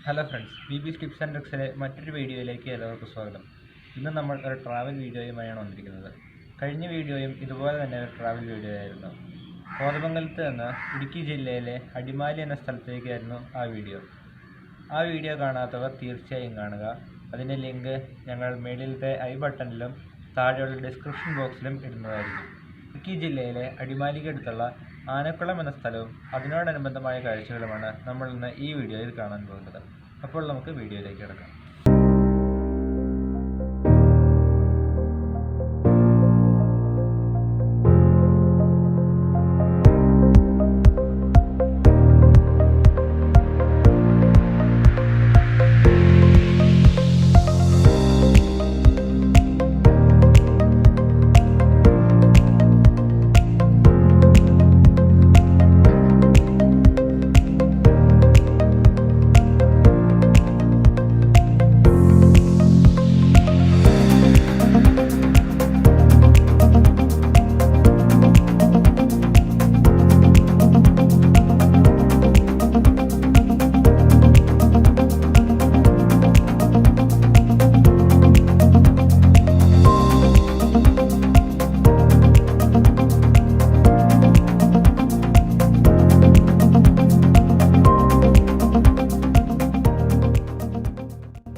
Hello friends, BB's tips and ട്രിക്സിലെ മറ്റൊരു വീഡിയോയിലേക്ക് എല്ലാവർക്കും സ്വാഗതം. ഇന്ന് നമ്മൾ ഒരു ട്രാവൽ വീഡിയോയുമായാണ് വന്നിരിക്കുന്നത്. കഴിഞ്ഞ വീഡിയോയും ഇതുപോലെ തന്നെ ഒരു ട്രാവൽ വീഡിയോ ആയിരുന്നു. കോതമംഗലത്ത് നിന്ന് ഇടുക്കി ജില്ലയിലെ അടിമാലി എന്ന സ്ഥലത്തേക്കായിരുന്നു ആ വീഡിയോ കാണാത്തവർ തീർച്ചയായും കാണുക. അതിൻ്റെ ലിങ്ക് ഞങ്ങൾ മേളിലത്തെ ഐ ബട്ടണിലും താഴെയുള്ള ഡിസ്ക്രിപ്ഷൻ ബോക്സിലും ഇടുന്നതായിരിക്കും. ഇടുക്കി ജില്ലയിലെ അടിമാലിക്കടുത്തുള്ള ആനക്കുളം എന്ന സ്ഥലവും അതിനോടനുബന്ധമായ കാഴ്ചകളുമാണ് നമ്മൾ ഇന്ന് ഈ വീഡിയോയിൽ കാണാൻ പോകുന്നത്. അപ്പോൾ നമുക്ക് വീഡിയോയിലേക്ക് കിടക്കാം.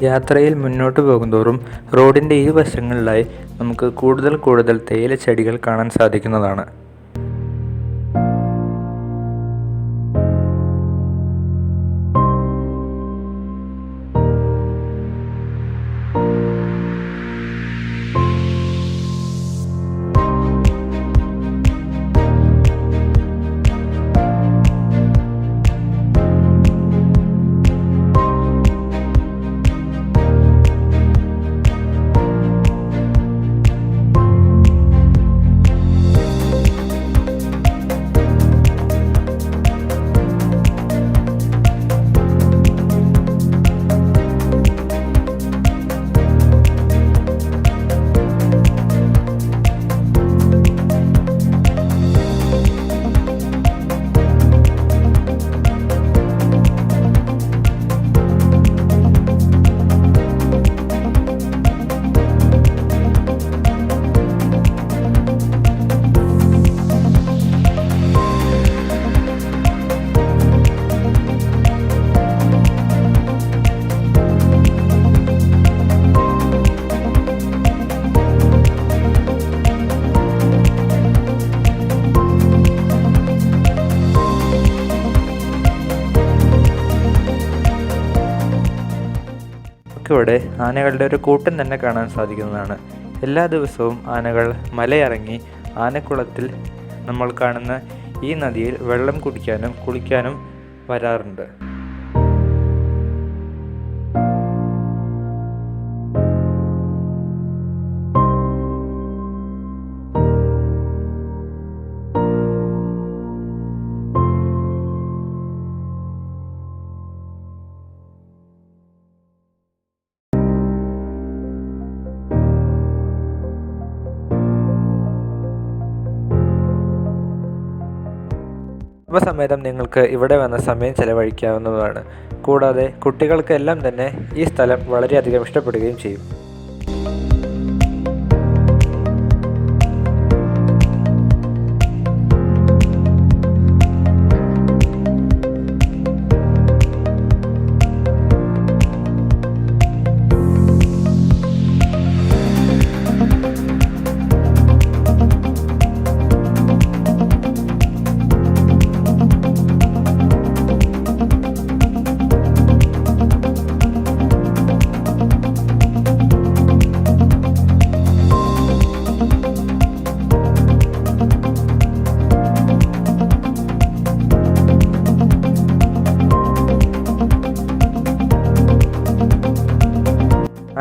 യാത്രയിൽ മുന്നോട്ട് പോകുന്തോറും റോഡിൻ്റെ ഇരുവശങ്ങളിലായി നമുക്ക് കൂടുതൽ തേയിലച്ചെടികൾ കാണാൻ സാധിക്കുന്നതാണ്. ഇവിടെ ആനകളുടെ ഒരു കൂട്ടം തന്നെ കാണാൻ സാധിക്കുന്നതാണ്. എല്ലാ ദിവസവും ആനകൾ മലയിറങ്ങി ആനക്കുളത്തിൽ നമ്മൾ കാണുന്ന ഈ നദിയിൽ വെള്ളം കുടിക്കാനും കുളിക്കാനും വരാറുണ്ട്. സമേതം നിങ്ങൾക്ക് ഇവിടെ വന്ന സമയം ചെലവഴിക്കാവുന്നതാണ്. കൂടാതെ കുട്ടികൾക്കെല്ലാം തന്നെ ഈ സ്ഥലം വളരെയധികം ഇഷ്ടപ്പെടുകയും ചെയ്യും.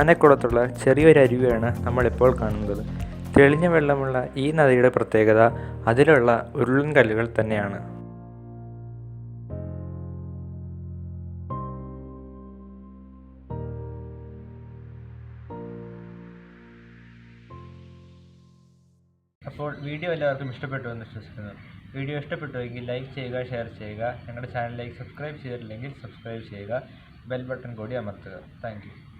ആനക്കുളത്തുള്ള ചെറിയൊരു അരുവിയാണ് നമ്മളിപ്പോൾ കാണുന്നത്. തെളിഞ്ഞ വെള്ളമുള്ള ഈ നദിയുടെ പ്രത്യേകത അതിലുള്ള ഉരുളൻകല്ലുകൾ തന്നെയാണ്. അപ്പോൾ വീഡിയോ എല്ലാവർക്കും ഇഷ്ടപ്പെട്ടു എന്ന് വിശ്വസിക്കുന്നു. വീഡിയോ ഇഷ്ടപ്പെട്ടുവെങ്കിൽ ലൈക്ക് ചെയ്യുക, ഷെയർ ചെയ്യുക. ഞങ്ങളുടെ ചാനലിലേക്ക് സബ്സ്ക്രൈബ് ചെയ്തിട്ടില്ലെങ്കിൽ സബ്സ്ക്രൈബ് ചെയ്യുക. ബെൽ ബട്ടൺ കൂടി അമർത്തുക. Thank you.